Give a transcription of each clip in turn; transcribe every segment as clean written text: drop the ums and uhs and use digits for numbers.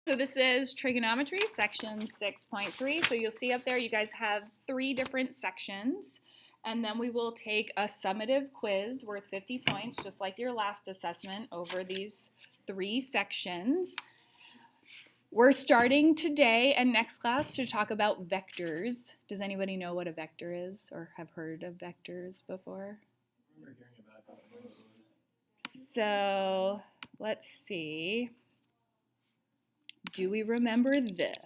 So this is trigonometry, section 6.3. So you'll see up there you guys have 3 different sections. And then we will take a summative quiz worth 50 points, just like your last assessment, over these 3 sections. We're starting today and next class to talk about vectors. Does anybody know what a vector is or have heard of vectors before? So let's see. Do we remember this?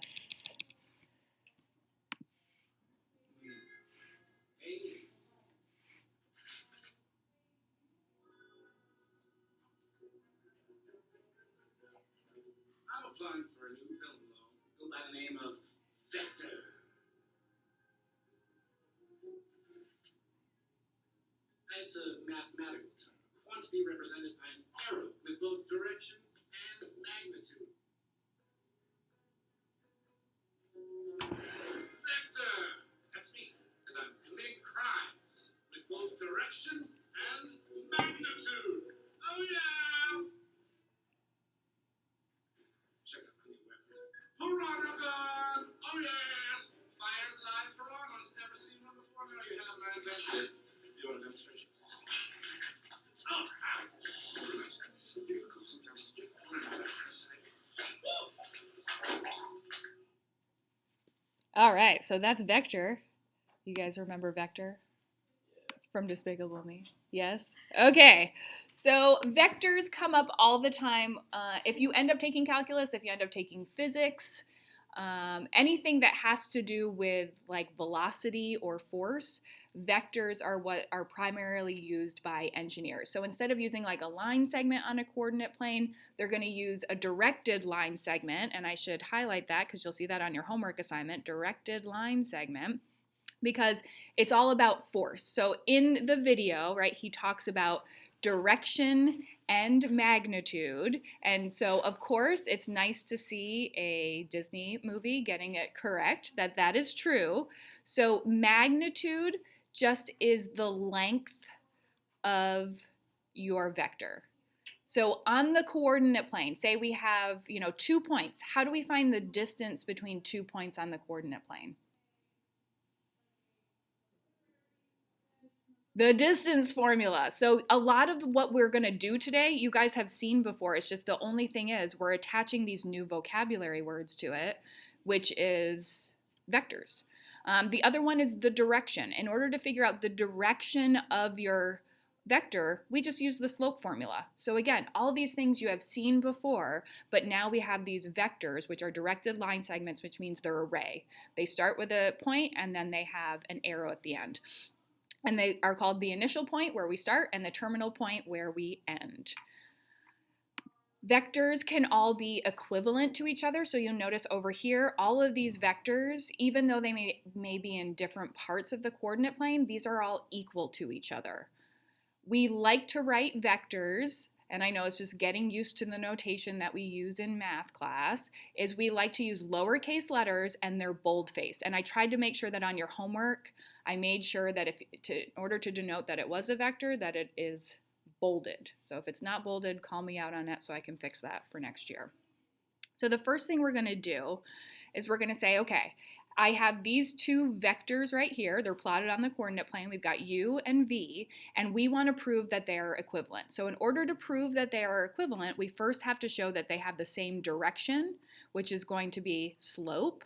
I'm applying for a new film loan. Go by the name of Vector. It's a mathematical term. Quantity represented by an arrow with both direction and magnitude. Vector! That's me, as I'm committing crimes with both direction and magnitude. Oh yeah! Check out my new weapon. Piranha gun! Oh yes! Fires live piranhas. Never seen one before? No, you have, man. You want a demonstration? Oh, ouch! That's so difficult sometimes to get friends. All right, so that's vector. You guys remember vector from Despicable Me? Yes? Okay, so vectors come up all the time. If you end up taking calculus, if you end up taking physics, anything that has to do with like velocity or force, vectors are what are primarily used by engineers. So instead of using like a line segment on a coordinate plane, they're going to use a directed line segment, and I should highlight that because you'll see that on your homework assignment, directed line segment, because it's all about force. So in the video, right, he talks about direction and magnitude. And so, of course, it's nice to see a Disney movie getting it correct, that is true. So magnitude just is the length of your vector. So on the coordinate plane, say we have, 2 points. How do we find the distance between 2 points on the coordinate plane? The distance formula. So a lot of what we're going to do today, you guys have seen before. It's just the only thing is we're attaching these new vocabulary words to it, which is vectors. The other one is the direction. In order to figure out the direction of your vector, we just use the slope formula. So again, all these things you have seen before, but now we have these vectors, which are directed line segments, which means they're array. They start with a point and then they have an arrow at the end. And they are called the initial point where we start and the terminal point where we end. Vectors can all be equivalent to each other. So you'll notice over here, all of these vectors, even though they may be in different parts of the coordinate plane, these are all equal to each other. We like to write vectors, and I know it's just getting used to the notation that we use in math class, is we like to use lowercase letters and they're bold-faced. And I tried to make sure that on your homework, I made sure that in order to denote that it was a vector, that it is bolded. So if it's not bolded, call me out on it so I can fix that for next year. So the first thing we're going to do is we're going to say, okay, I have these 2 vectors right here. They're plotted on the coordinate plane. We've got u and v, and we want to prove that they are equivalent. So in order to prove that they are equivalent, we first have to show that they have the same direction, which is going to be slope.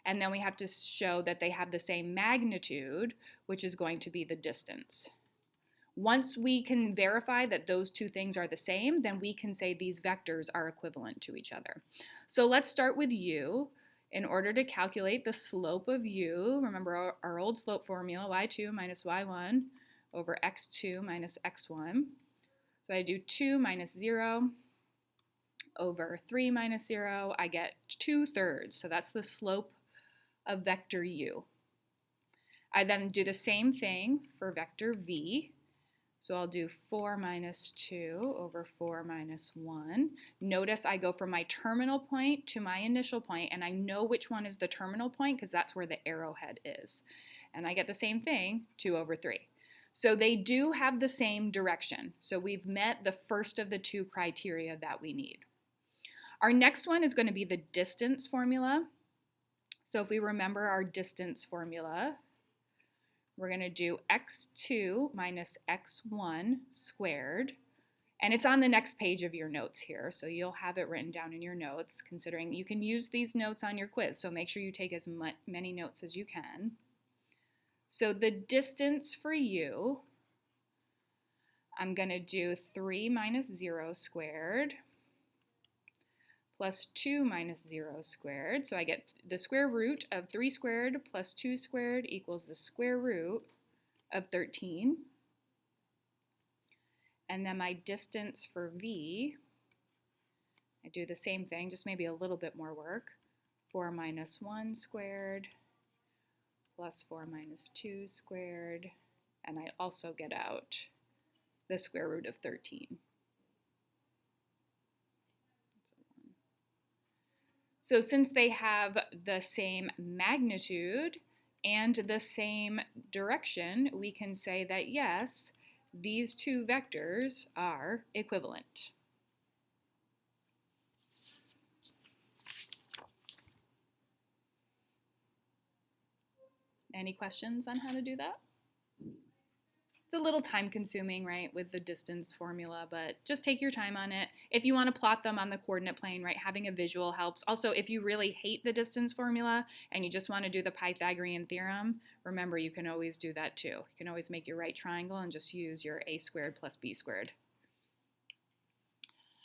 And then we have to show that they have the same magnitude, which is going to be the distance. Once we can verify that those 2 things are the same, then we can say these vectors are equivalent to each other. So let's start with u. In order to calculate the slope of u, remember our old slope formula, y2 minus y1 over x2 minus x1. So I do 2 minus 0 over 3 minus 0. I get 2/3. So that's the slope of vector u. I then do the same thing for vector v. So I'll do 4 minus 2 over 4 minus 1. Notice I go from my terminal point to my initial point, and I know which one is the terminal point because that's where the arrowhead is. And I get the same thing, 2 over 3. So they do have the same direction. So we've met the first of the 2 criteria that we need. Our next one is going to be the distance formula. So if we remember our distance formula, we're going to do x2 minus x1 squared. And it's on the next page of your notes here, so you'll have it written down in your notes, considering you can use these notes on your quiz, so make sure you take as many notes as you can. So the distance for you, I'm going to do 3 minus 0 squared plus 2 minus 0 squared. So I get the square root of 3 squared plus 2 squared equals the square root of 13. And then my distance for v, I do the same thing, just maybe a little bit more work. 4 minus 1 squared plus 4 minus 2 squared. And I also get out the square root of 13. So since they have the same magnitude and the same direction, we can say that yes, these two vectors are equivalent. Any questions on how to do that? It's a little time consuming, right, with the distance formula, but just take your time on it. If you want to plot them on the coordinate plane, right, having a visual helps. Also, if you really hate the distance formula and you just want to do the Pythagorean theorem, remember you can always do that too. You can always make your right triangle and just use your a squared plus b squared.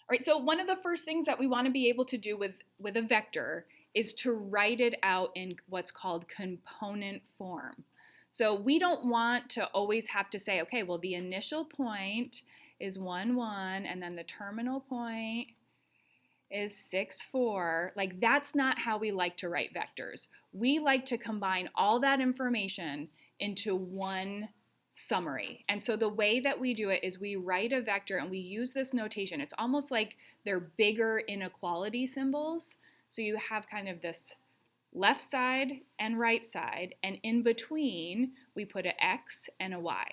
All right, so one of the first things that we want to be able to do with a vector is to write it out in what's called component form. So we don't want to always have to say, okay, well, the initial point is 1, 1, and then the terminal point is 6, 4. Like, that's not how we like to write vectors. We like to combine all that information into one summary. And so the way that we do it is we write a vector and we use this notation. It's almost like they're bigger inequality symbols. So you have kind of this left side and right side, and in between we put an x and a y,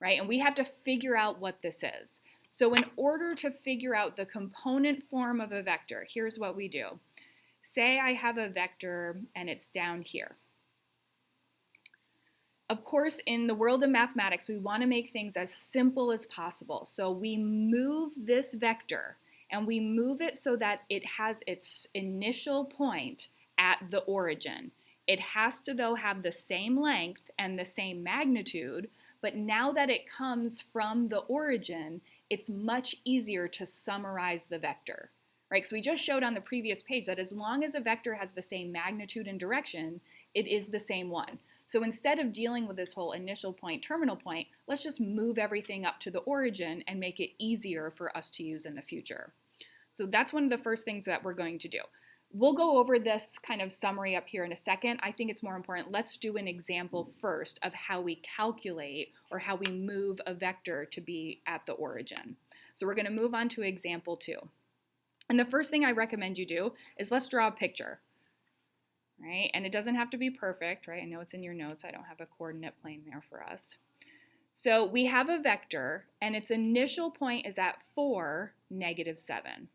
right? And we have to figure out what this is. So in order to figure out the component form of a vector, here's what we do. Say I have a vector and it's down here. Of course, in the world of mathematics, we want to make things as simple as possible. So we move this vector and we move it so that it has its initial point at the origin. It has to, though, have the same length and the same magnitude, but now that it comes from the origin, it's much easier to summarize the vector, right? So we just showed on the previous page that as long as a vector has the same magnitude and direction, it is the same one. So instead of dealing with this whole initial point, terminal point, let's just move everything up to the origin and make it easier for us to use in the future. So that's one of the first things that we're going to do. We'll go over this kind of summary up here in a second. I think it's more important. Let's do an example first of how we calculate or how we move a vector to be at the origin. So we're going to move on to example 2. And the first thing I recommend you do is let's draw a picture, right? And it doesn't have to be perfect, right? I know it's in your notes. I don't have a coordinate plane there for us. So we have a vector and its initial point is at 4, -7.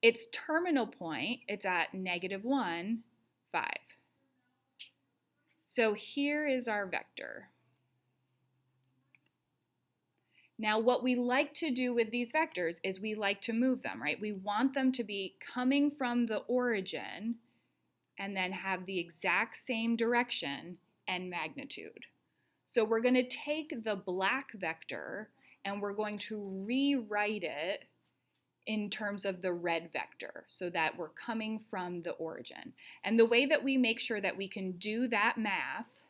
Its terminal point, it's at -1, 5. So here is our vector. Now what we like to do with these vectors is we like to move them, right? We want them to be coming from the origin and then have the exact same direction and magnitude. So we're going to take the black vector and we're going to rewrite it in terms of the red vector so that we're coming from the origin. And the way that we make sure that we can do that math,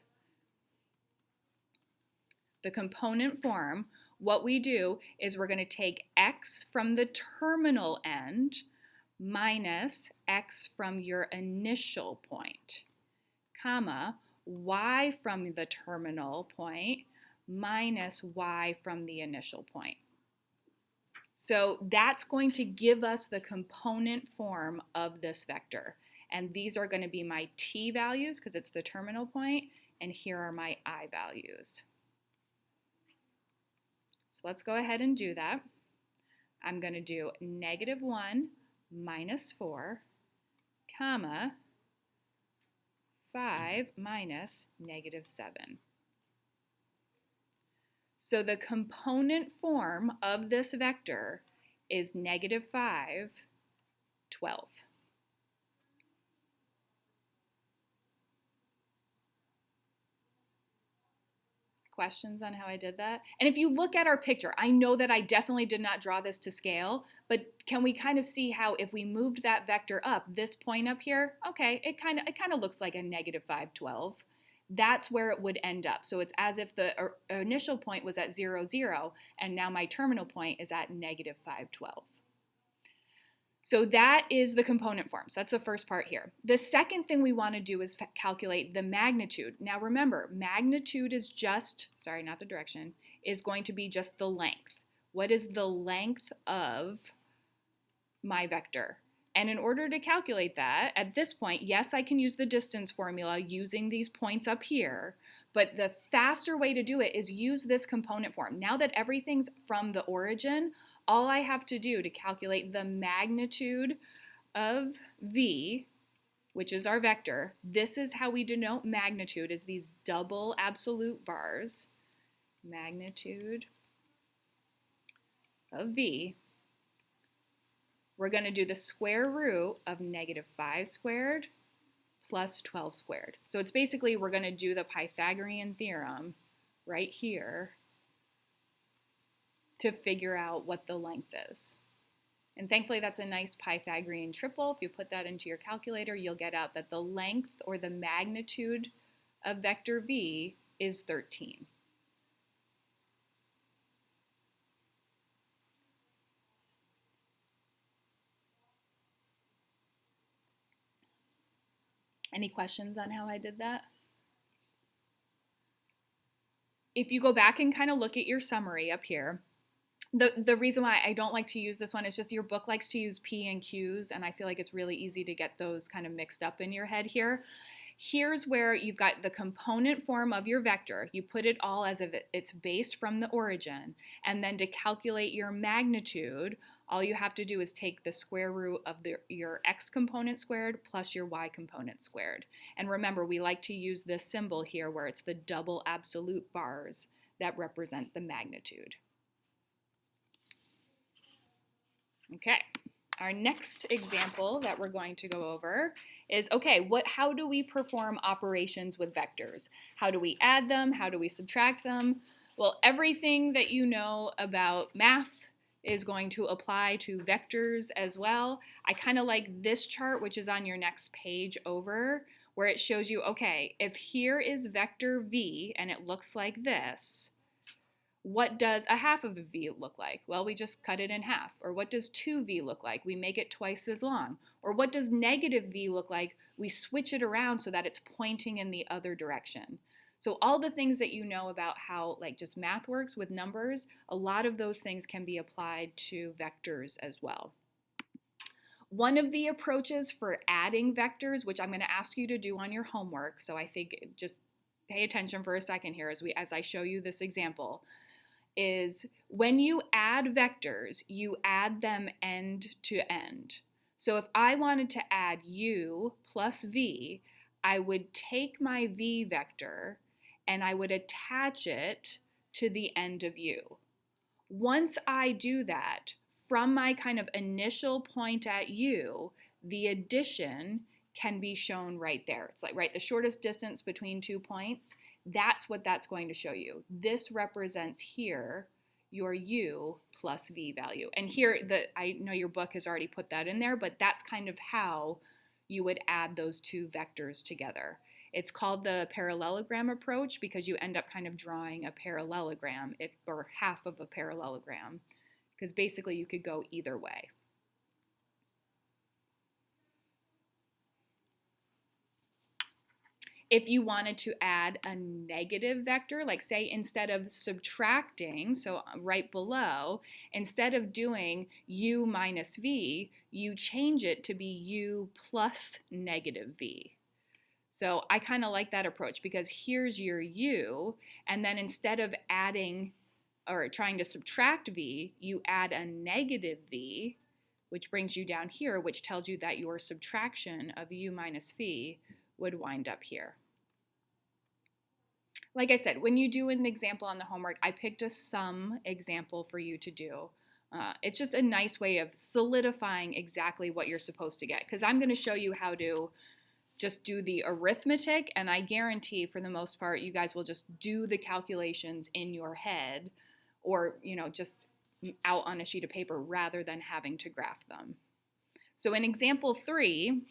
the component form, what we do is we're going to take x from the terminal end minus x from your initial point, comma, y from the terminal point minus y from the initial point. So that's going to give us the component form of this vector. And these are going to be my t values because it's the terminal point, and here are my I values. So let's go ahead and do that. I'm going to do -1 minus 4, comma, 5 minus -7. So the component form of this vector is -5, 12. Questions on how I did that? And if you look at our picture, I know that I definitely did not draw this to scale, but can we kind of see how if we moved that vector up, this point up here, okay, it kind of looks like a -5, 12. That's where it would end up. So it's as if the initial point was at 0, 0, and now my terminal point is at -5, 12. So that is the component form. So that's the first part here. The second thing we want to do is calculate the magnitude. Now remember, magnitude is just, sorry, not the direction, is going to be just the length. What is the length of my vector? And in order to calculate that, at this point, yes, I can use the distance formula using these points up here, but the faster way to do it is use this component form. Now that everything's from the origin, all I have to do to calculate the magnitude of v, which is our vector, this is how we denote magnitude, is these double absolute bars. Magnitude of v. We're going to do the square root of -5 squared plus 12 squared. So it's basically we're going to do the Pythagorean theorem right here to figure out what the length is. And thankfully that's a nice Pythagorean triple. If you put that into your calculator, you'll get out that the length or the magnitude of vector v is 13. Any questions on how I did that? If you go back and kind of look at your summary up here, the reason why I don't like to use this one is just your book likes to use P and Qs, and I feel like it's really easy to get those kind of mixed up in your head here. Here's where you've got the component form of your vector. You put it all as if it's based from the origin, and then to calculate your magnitude, all you have to do is take the square root of your x component squared plus your y component squared. And remember, we like to use this symbol here where it's the double absolute bars that represent the magnitude. Okay, our next example that we're going to go over is, okay, how do we perform operations with vectors? How do we add them? How do we subtract them? Well, everything that you know about math is going to apply to vectors as well. I kind of like this chart, which is on your next page over, where it shows you, okay, if here is vector v and it looks like this, what does a half of a v look like? Well, we just cut it in half. Or what does 2v look like? We make it twice as long. Or what does -v look like? We switch it around so that it's pointing in the other direction. So all the things that you know about how like just math works with numbers, a lot of those things can be applied to vectors as well. One of the approaches for adding vectors, which I'm going to ask you to do on your homework, so I think just pay attention for a second here as I show you this example, is when you add vectors, you add them end to end. So if I wanted to add u plus v, I would take my v vector and I would attach it to the end of u. Once I do that, from my kind of initial point at u, the addition can be shown right there. It's like, right, the shortest distance between 2 points. That's what that's going to show you. This represents here your u plus v value. And here, I know your book has already put that in there, but that's kind of how you would add those two vectors together. It's called the parallelogram approach because you end up kind of drawing a parallelogram, or half of a parallelogram, because basically you could go either way. If you wanted to add a negative vector, like say instead of subtracting, so right below, instead of doing u minus v, you change it to be u plus -v. So I kind of like that approach because here's your u, and then instead of adding or trying to subtract v, you add a negative v, which brings you down here, which tells you that your subtraction of u minus v would wind up here. Like I said, when you do an example on the homework, I picked a sum example for you to do. It's just a nice way of solidifying exactly what you're supposed to get, because I'm going to show you how to just do the arithmetic, and I guarantee for the most part you guys will just do the calculations in your head, or just out on a sheet of paper rather than having to graph them. So in example 3,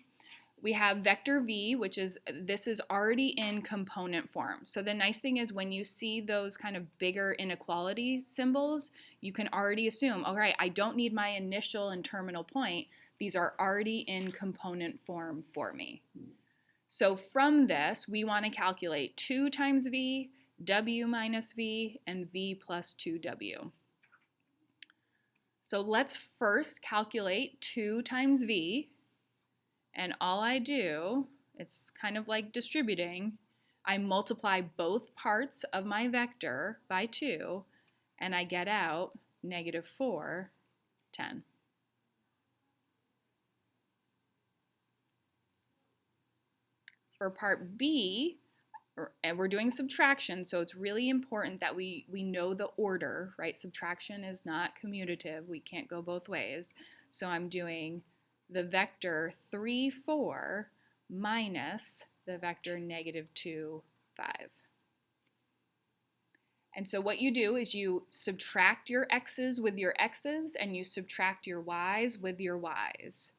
we have vector v, this is already in component form. So the nice thing is when you see those kind of bigger inequality symbols, you can already assume, all right, I don't need my initial and terminal point. These are already in component form for me. So from this, we want to calculate 2 times v, w minus v, and v plus 2w. So let's first calculate 2 times v. And all I do, it's kind of like distributing, I multiply both parts of my vector by 2, and I get out -4, 10. For part B, and we're doing subtraction, so it's really important that we know the order, right? Subtraction is not commutative. We can't go both ways. So I'm doing the vector 3, 4 minus the vector -2, 5. And so what you do is you subtract your x's with your x's, and you subtract your y's with your y's.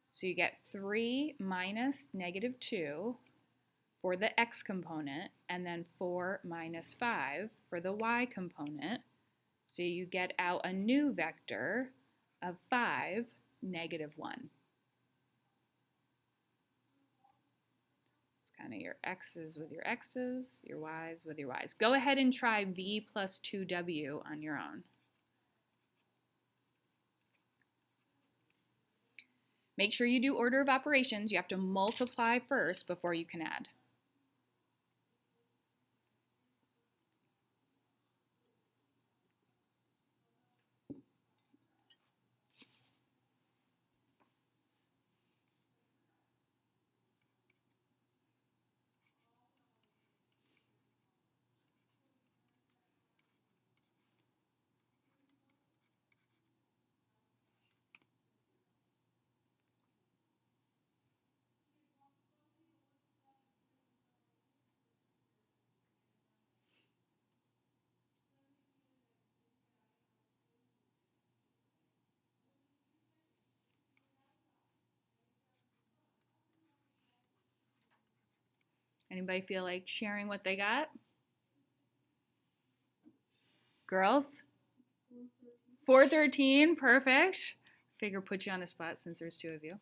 So you get 3 minus -2 for the x component, and then 4 minus 5 for the y component. So you get out a new vector of 5, -1. It's kind of your x's with your x's, your y's with your y's. Go ahead and try v plus 2w on your own. Make sure you do order of operations. You have to multiply first before you can add. Anybody feel like sharing what they got? Girls? 413, perfect. Figure put you on the spot since there's 2 of you.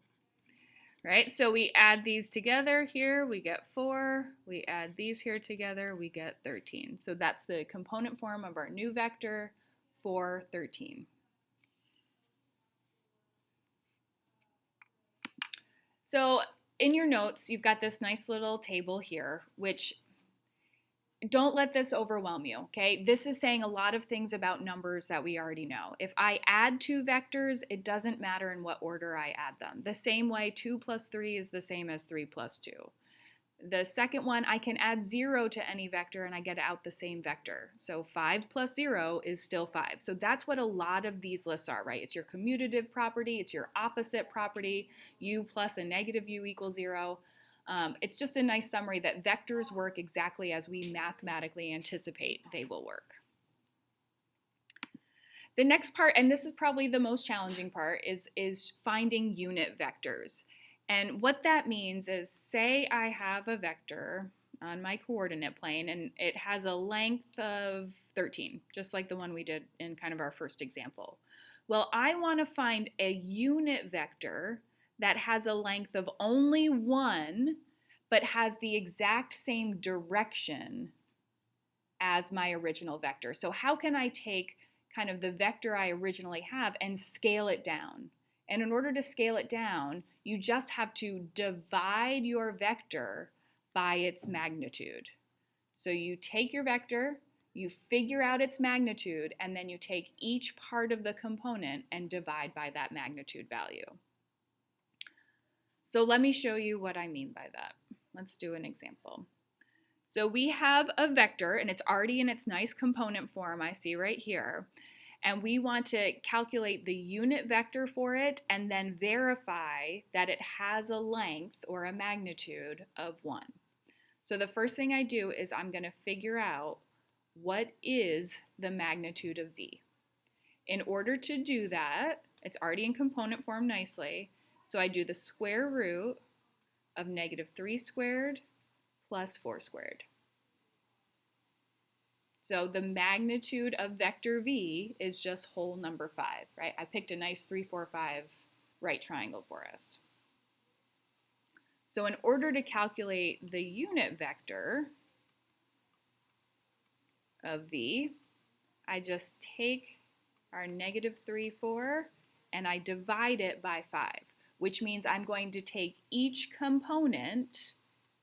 Right, so we add these together here, we get 4. We add these here together, we get 13. So that's the component form of our new vector, 4, 13. So in your notes, you've got this nice little table here, which don't let this overwhelm you, okay? This is saying a lot of things about numbers that we already know. If I add 2 vectors, it doesn't matter in what order I add them. The same way 2 plus 3 is the same as 3 plus 2. The second one, I can add 0 to any vector and I get out the same vector. So 5 plus 0 is still 5. So that's what a lot of these lists are, right? It's your commutative property, it's your opposite property, u plus a negative u equals 0. It's just a nice summary that vectors work exactly as we mathematically anticipate they will work. The next part, and this is probably the most challenging part, is finding unit vectors. And what that means is, say I have a vector on my coordinate plane and it has a length of 13, just like the one we did in kind of our first example. Well, I want to find a unit vector that has a length of only 1, but has the exact same direction as my original vector. So how can I take kind of the vector I originally have and scale it down? And in order to scale it down, you just have to divide your vector by its magnitude. So you take your vector, You figure out its magnitude, and then you take each part of the component and divide by that magnitude value. So let me show you what I mean by that. Let's do an example. So we have a vector, and it's already in its nice component form I see right here. And we want to calculate the unit vector for it and then verify that it has a length or a magnitude of 1. So the first thing I do is I'm going to figure out what is the magnitude of v. In order to do that, it's already in component form nicely, so I do the square root of -3 squared plus 4 squared. So the magnitude of vector v is just whole number 5, right? I picked a nice 3, 4, 5 right triangle for us. So in order to calculate the unit vector of v, I just take our -3, 4, and I divide it by 5, which means I'm going to take each component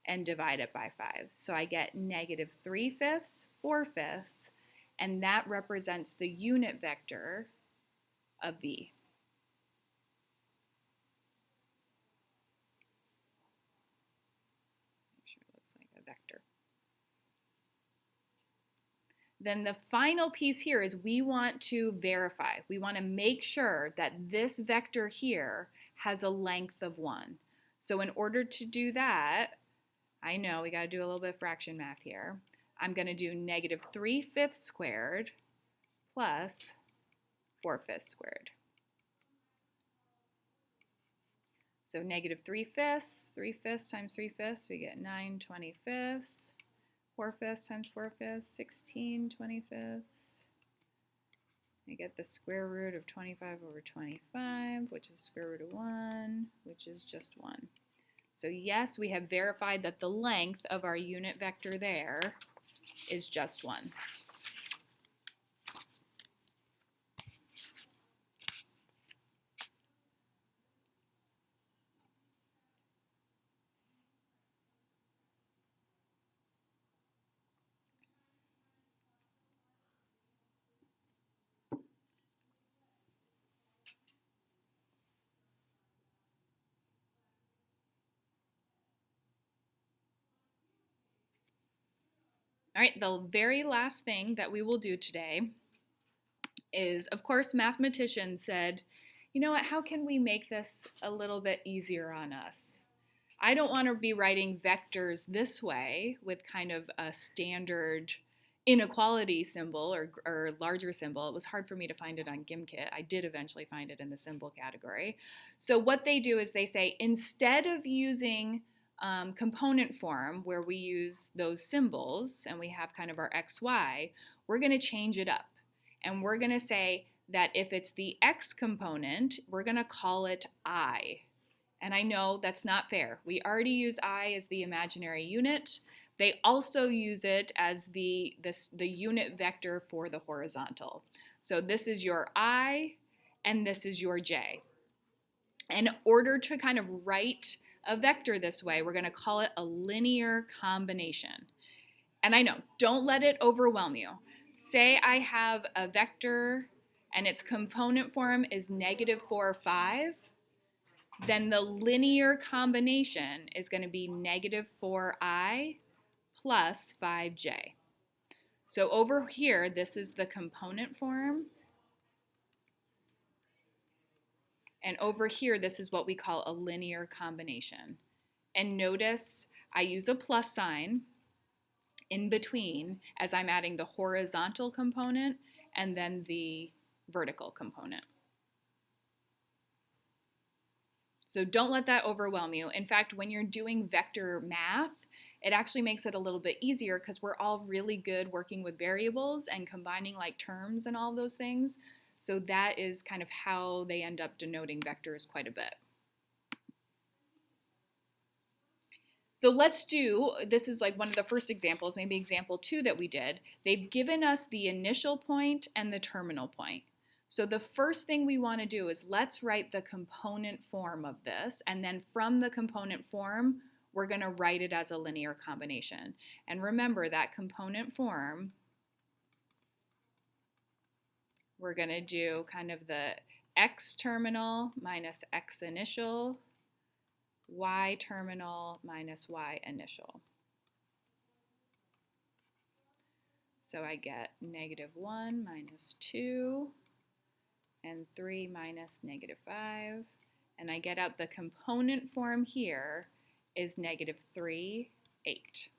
and divide it by 5. So I get -3/5, 4/5, and that represents the unit vector of v. Make sure it looks like a vector. Then the final piece here is we want to verify. We want to make sure that this vector here has a length of 1. So in order to do that, I know we got to do a little bit of fraction math here. I'm going to do -3/5 squared plus 4/5 squared. So -3/5, 3/5 times 3/5, we get 9/25. 4/5 times 4/5, 16/25. I get the square root of 25 over 25, which is the square root of 1, which is just 1. So yes, we have verified that the length of our unit vector there is just 1. All right, the very last thing that we will do today is, of course, mathematicians said, you know what, how can we make this a little bit easier on us? I don't want to be writing vectors this way with kind of a standard inequality symbol or larger symbol. It was hard for me to find it on Gimkit. I did eventually find it in the symbol category. So what they do is they say, instead of using component form where we use those symbols and we have kind of our x, y, we're going to change it up. And we're going to say that if it's the x component, we're going to call it I. And I know that's not fair. We already use I as the imaginary unit. They also use it as the unit vector for the horizontal. So this is your I and this is your j. In order to kind of write a vector this way, we're going to call it a linear combination. And I know, don't let it overwhelm you. Say I have a vector and its component form is -4, 5. Then the linear combination is going to be -4i plus 5j. So over here, this is the component form. And over here, this is what we call a linear combination. And notice I use a plus sign in between as I'm adding the horizontal component and then the vertical component. So don't let that overwhelm you. In fact, when you're doing vector math, it actually makes it a little bit easier because we're all really good working with variables and combining like terms and all of those things. So that is kind of how they end up denoting vectors quite a bit. So let's do, this is like one of the first examples, maybe example 2 that we did. They've given us the initial point and the terminal point. So the first thing we want to do is let's write the component form of this, and then from the component form, we're going to write it as a linear combination. And remember that component form we're going to do kind of the x terminal minus x initial, y terminal minus y initial. So I get -1 minus 2 and 3 minus -5. And I get out the component form here is -3, 8.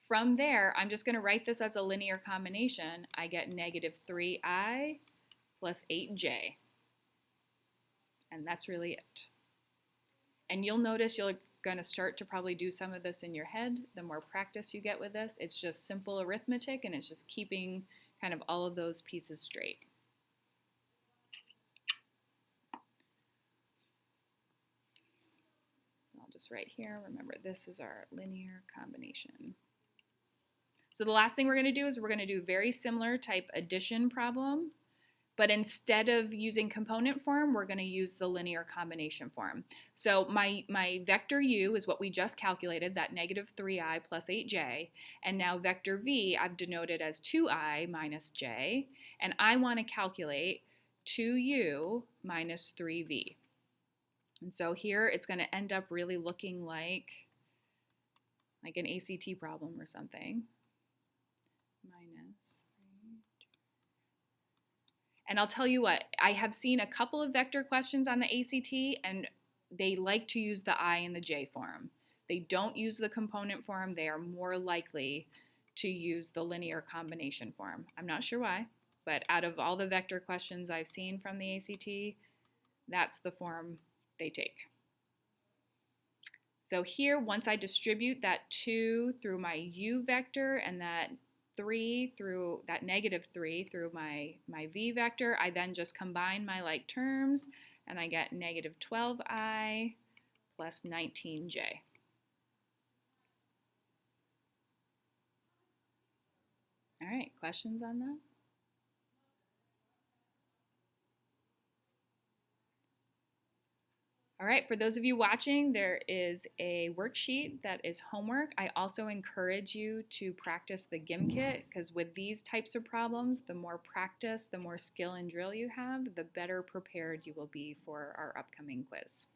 From there, I'm just going to write this as a linear combination. I get -3i plus 8j. And that's really it. And you'll notice you're going to start to probably do some of this in your head the more practice you get with this. It's just simple arithmetic, and it's just keeping kind of all of those pieces straight. I'll just write here, remember this is our linear combination. So the last thing we're going to do is we're going to do very similar type addition problem, but instead of using component form, we're going to use the linear combination form. So my vector u is what we just calculated, that -3i plus 8j, and now vector v I've denoted as 2i minus j, and I want to calculate 2u minus 3v. And so here it's going to end up really looking like an ACT problem or something. Minus 3. And I'll tell you what, I have seen a couple of vector questions on the ACT, and they like to use the I and the J form. They don't use the component form. They are more likely to use the linear combination form. I'm not sure why, but out of all the vector questions I've seen from the ACT, that's the form they take. So here, once I distribute that 2 through my u vector and that 3 through that -3 through my v vector, I then just combine my like terms, and I get -12i plus 19j. All right, questions on that? All right, for those of you watching, there is a worksheet that is homework. I also encourage you to practice the GIMKit, because with these types of problems, the more practice, the more skill and drill you have, the better prepared you will be for our upcoming quiz.